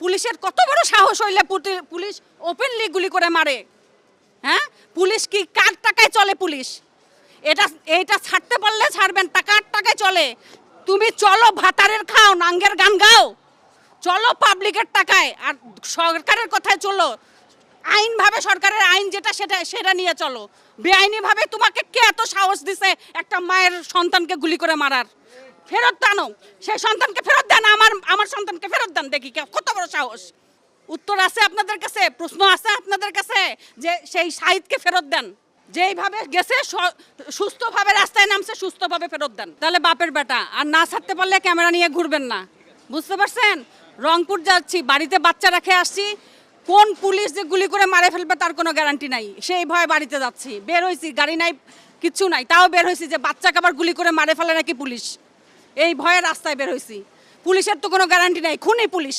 পুলিশের কত বড় সাহস হইলে পুলিশ ওপেনলি গুলি করে মারে? হ্যাঁ, পুলিশ কি কার টাকায় চলে? পুলিশ এইটা ছাড়তে পারলে ছাড়বেন, টাকার টাকায় চলে। তুমি চলো ভাতারের খাও, নাঙ্গের গান গাও, চলো পাবলিকের টাকায়, আর সরকারের কথায় চলো। আইনভাবে সরকারের আইন যেটা সেটা নিয়ে চলো। বেআইনিভাবে তোমাকে কে এত সাহস দিছে একটা মায়ের সন্তানকে গুলি করে মারার? ফেরত আনো, সেই সন্তানকে ফেরত দেন, আমার সন্তানকে ফেরত দেন, দেখি কত বড় সাহস। উত্তর আছে আপনাদের কাছে? প্রশ্ন আছে আপনাদের কাছে যে সেই শাহিদকে ফেরত দেন? যেইভাবে গেছে সুস্থভাবে রাস্তায় নামছে, সুস্থভাবে ফেরত দেন। তাহলে বাপের বেটা, আর না ছাড়তে পারলে ক্যামেরা নিয়ে ঘুরবেন না, বুঝতে পারছেন? রংপুর যাচ্ছি, বাড়িতে বাচ্চা রেখে আসছি, কোন পুলিশ যে গুলি করে মারে ফেলবে তার কোনো গ্যারান্টি নাই। সেই ভয়ে বাড়িতে যাচ্ছি, বের হয়েছি, গাড়ি নাই, কিচ্ছু নাই, তাও বের হয়েছি যে বাচ্চাকে আবার গুলি করে মারে ফেলে নাকি পুলিশ, এই ভয়ে রাস্তায় বের হয়েছি। পুলিশের তো কোনো গ্যারান্টি নাই, খুনি পুলিশ।